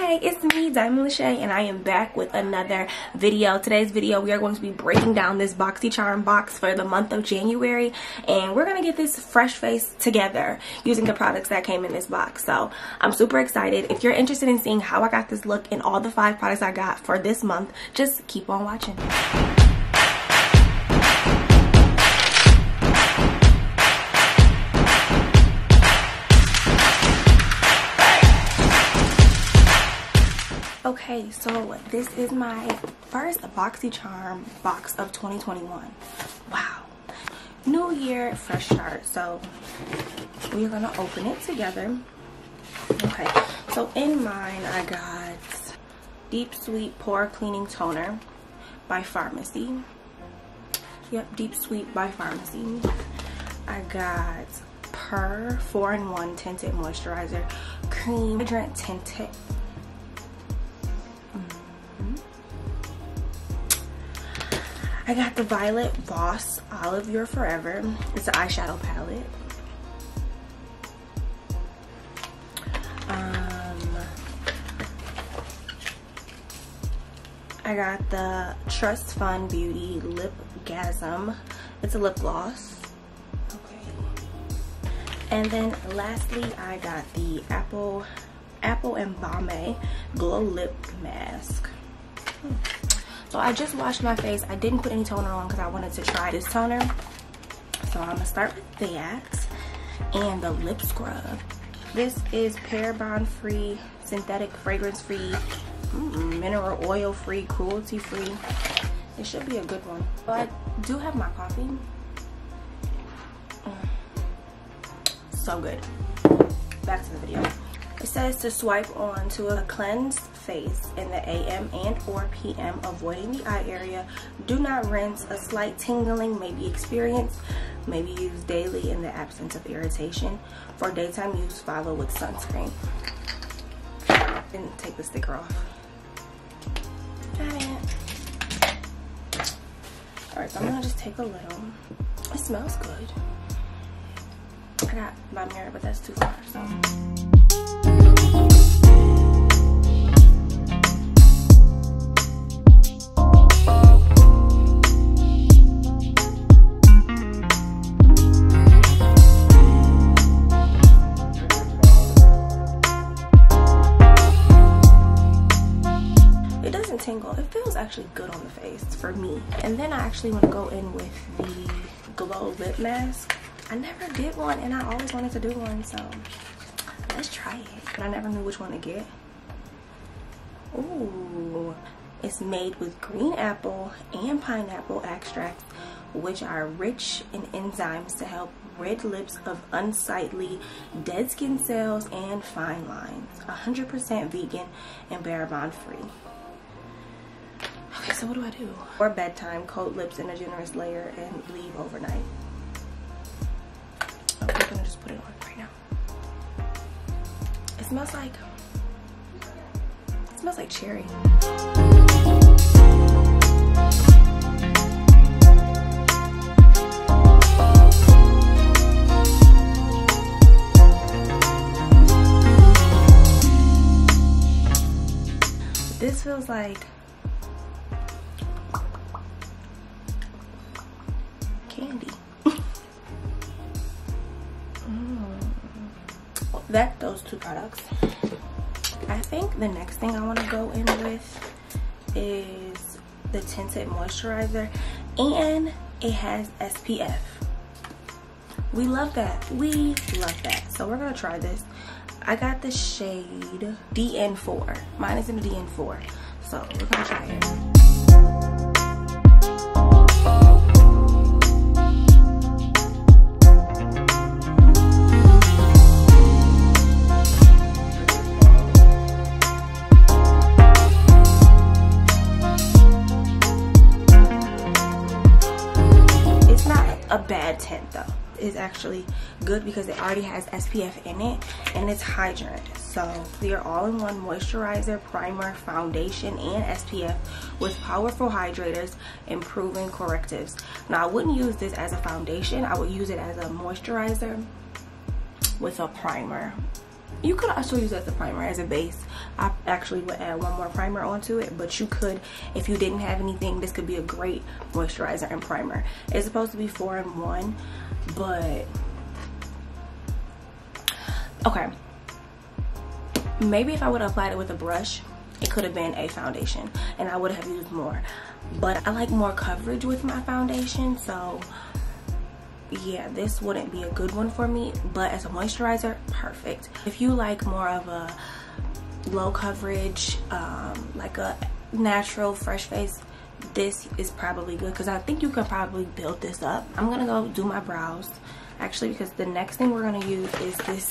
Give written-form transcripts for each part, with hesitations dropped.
Hey, it's me, Dymond, and I am back with another video. Today's video, we are going to be breaking down this Boxycharm box for the month of January, and we're going to get this fresh face together using the products that came in this box. So I'm super excited. If you're interested in seeing how I got this look and all the 5 products I got for this month, just keep on watching. Okay, so this is my first Boxycharm box of 2021. Wow. New year, fresh start. So we're gonna open it together. Okay, so in mine I got Deep Sweet Pore Cleaning Toner by Pharmacy. Yep, Deep Sweet by Pharmacy. I got Purr 4-in-1 Tinted Moisturizer Cream Hydrant Tinted. I got the Violet Voss Olive Your Forever. It's an eyeshadow palette. I got the Trust Fund Beauty Lip Gasm. It's a lip gloss. Okay. And then lastly, I got the Apple and Balmain Glow Lip Mask. So I just washed my face. I didn't put any toner on because I wanted to try this toner. So I'm gonna start with that and the lip scrub. This is paraben free, synthetic fragrance free, mineral oil free, cruelty free. It should be a good one. So I do have my coffee. So good. Back to the video. It says to swipe on to a cleansed face in the AM and or PM, avoiding the eye area. Do not rinse. A slight tingling may be experienced. May be used daily in the absence of irritation. For daytime use, follow with sunscreen. Didn't take the sticker off. Got it. Alright, so I'm gonna just take a little. It smells good. I got my mirror, but that's too far, so. Tingle. It feels actually good on the face for me. And then I actually want to go in with the Glow Lip Mask. I never did one and I always wanted to do one, so let's try it. But I never knew which one to get. Ooh, it's made with green apple and pineapple extracts, which are rich in enzymes to help rid lips of unsightly dead skin cells and fine lines. 100% vegan and paraben free. Okay, so what do I do? For bedtime, coat lips in a generous layer and leave overnight. Okay, I'm gonna just put it on right now. It smells like cherry. This feels like candy. Those 2 products. I think the next thing I want to go in with is the tinted moisturizer, and it has SPF. We love that. We love that. So we're gonna try this. I got the shade DN4. Mine is in the DN4. So we're gonna try it. A bad tint though. It's actually good because it already has SPF in it and it's hydrant. So they're all-in-one moisturizer, primer, foundation, and SPF with powerful hydrators and proven correctives. Now I wouldn't use this as a foundation. I would use it as a moisturizer with a primer. You could also use it as a primer, as a base. I actually would add one more primer onto it, but you could, if you didn't have anything, this could be a great moisturizer and primer. It's supposed to be 4-in-1, but okay. Maybe if I would have applied it with a brush, it could have been a foundation and I would have used more. But I like more coverage with my foundation, so yeah, this wouldn't be a good one for me, but as a moisturizer, perfect. If you like more of a low coverage, like a natural fresh face, this is probably good because I think you can probably build this up. I'm gonna go do my brows actually, because the next thing we're gonna use is this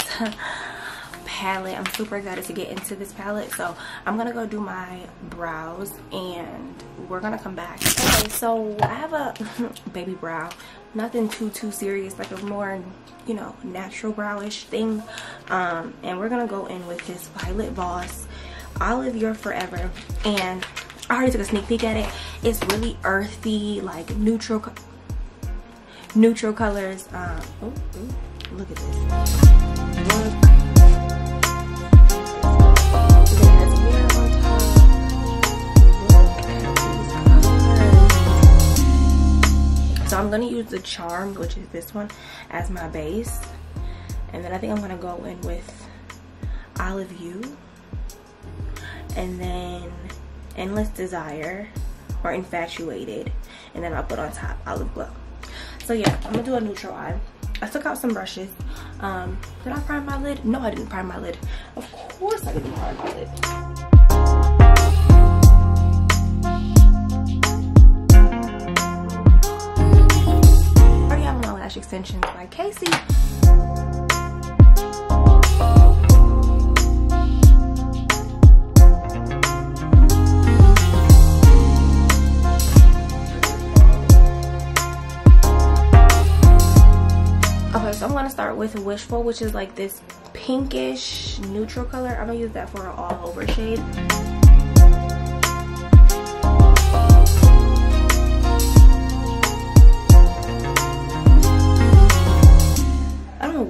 palette. I'm super excited to get into this palette, so I'm gonna go do my brows and we're gonna come back. Okay, so I have a baby brow, nothing too serious, like a more, you know, natural browish thing, and we're gonna go in with this Violet Voss Olive Your Forever, and I already took a sneak peek at it. It's really earthy, like neutral colors. Oh, look at this. So I'm gonna use the Charm, which is this one, as my base, and then I think I'm gonna go in with Olive You, and then Endless Desire or Infatuated, and then I'll put on top Olive Glow. So yeah, I'm gonna do a neutral eye. I took out some brushes. Did I prime my lid? No, I didn't prime my lid. Of course I didn't prime my lid. Extensions by Casey. Okay, so I'm gonna start with Wishful, which is like this pinkish neutral color. I'm gonna use that for an all over shade.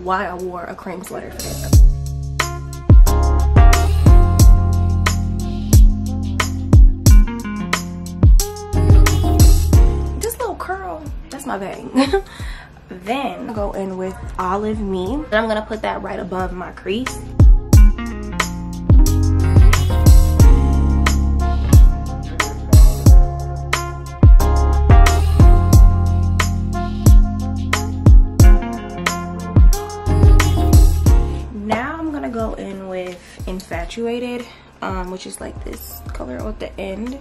Why I wore a cream sweater for this. This little curl, that's my bang. Then I'll go in with Olive Me, and I'm gonna put that right above my crease. Go in with Infatuated, which is like this color at the end,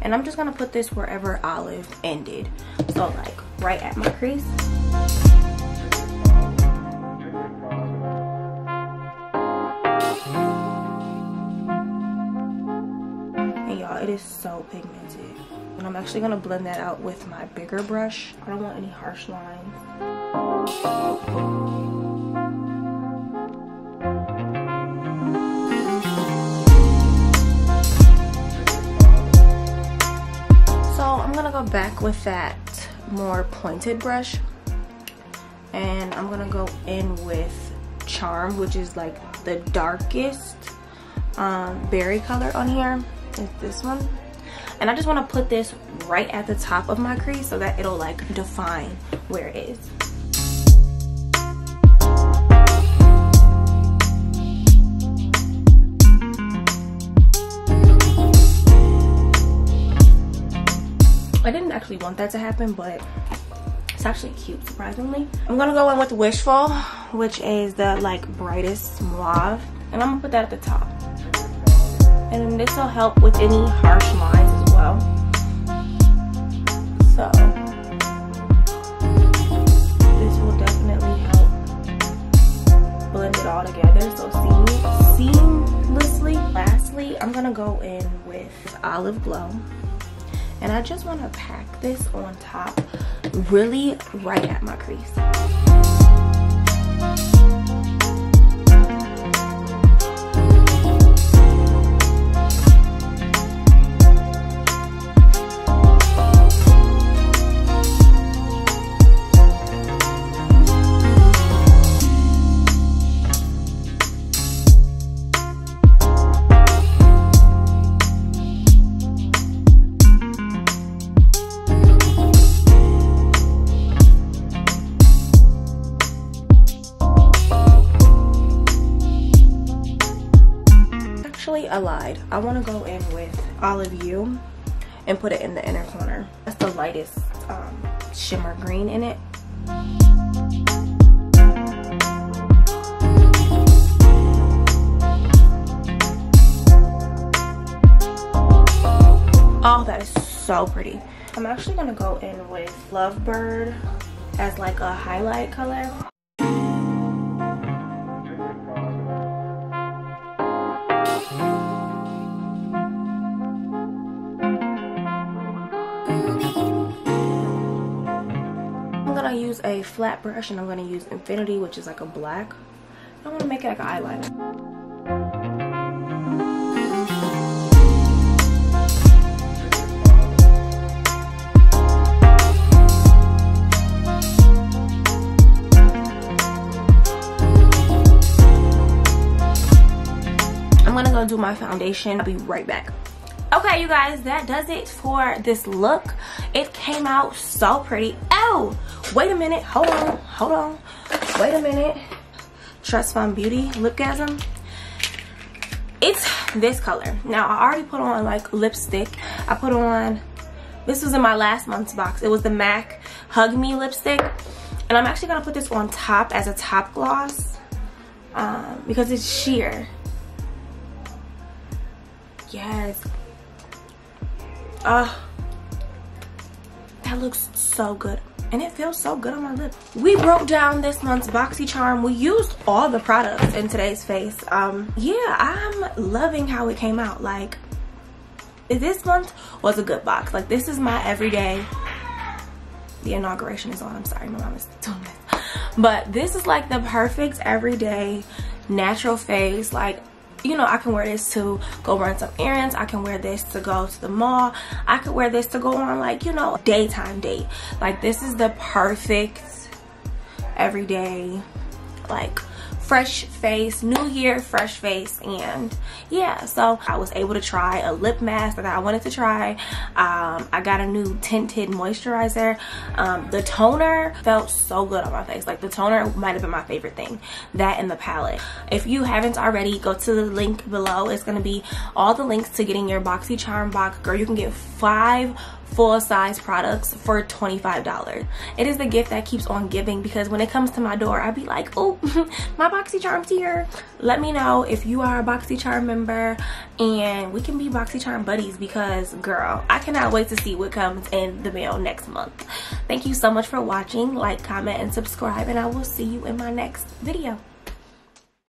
and I'm just gonna put this wherever Olive ended, so like right at my crease. And y'all, it is so pigmented, and I'm actually gonna blend that out with my bigger brush. I don't want any harsh lines. I'm gonna go back with that more pointed brush, and I'm gonna go in with Charm, which is like the darkest berry color on here, is this one. And I just want to put this right at the top of my crease so that it'll like define where it is. I didn't actually want that to happen, but it's actually cute, surprisingly. I'm gonna go in with Wishful, which is the like brightest mauve, and I'm gonna put that at the top. And then this will help with any harsh lines as well. So this will definitely help blend it all together, so seamlessly. Lastly, I'm gonna go in with Olive Glow. And I just want to pack this on top, really right at my crease. actually, I lied. I want to go in with Olive You and put it in the inner corner. That's the lightest shimmer green in it. Oh, that is so pretty. I'm actually gonna go in with Lovebird as like a highlight color. I'm gonna use a flat brush and I'm gonna use Infinity, which is like a black. I wanna make it like an eyeliner. I'm gonna go do my foundation. I'll be right back. Okay, you guys, that does it for this look. It came out so pretty. Oh, wait a minute. Hold on. Wait a minute. Trust Fund Beauty Lipgasm. It's this color. Now, I already put on like lipstick. I put on, this was in my last month's box. It was the MAC Hug Me lipstick. And I'm actually gonna put this on top as a top gloss because it's sheer. Yes. That looks so good. And it feels so good on my lip. We broke down this month's Boxycharm. We used all the products in today's face. Yeah, I'm loving how it came out. Like, this month was a good box. Like, this is my everyday. The inauguration is on. I'm sorry, my mom is doing this. But this is like the perfect everyday natural face. Like, you know, I can wear this to go run some errands. I can wear this to go to the mall. I could wear this to go on, like, you know, daytime date. Like, this is the perfect everyday, like, fresh face, new year, fresh face. And yeah, so I was able to try a lip mask that I wanted to try. I got a new tinted moisturizer. The toner felt so good on my face. Like, the toner might have been my favorite thing, that and the palette. If you haven't already, go to the link below. It's gonna be all the links to getting your Boxycharm box. Girl, you can get 5 full-size products for $25. It is the gift that keeps on giving, because when it comes to my door, I'd be like, oh, my Boxycharm's here. Let me know if you are a Boxycharm member and we can be Boxycharm buddies, because girl, I cannot wait to see what comes in the mail next month. Thank you so much for watching. Like, comment, and subscribe, and I will see you in my next video.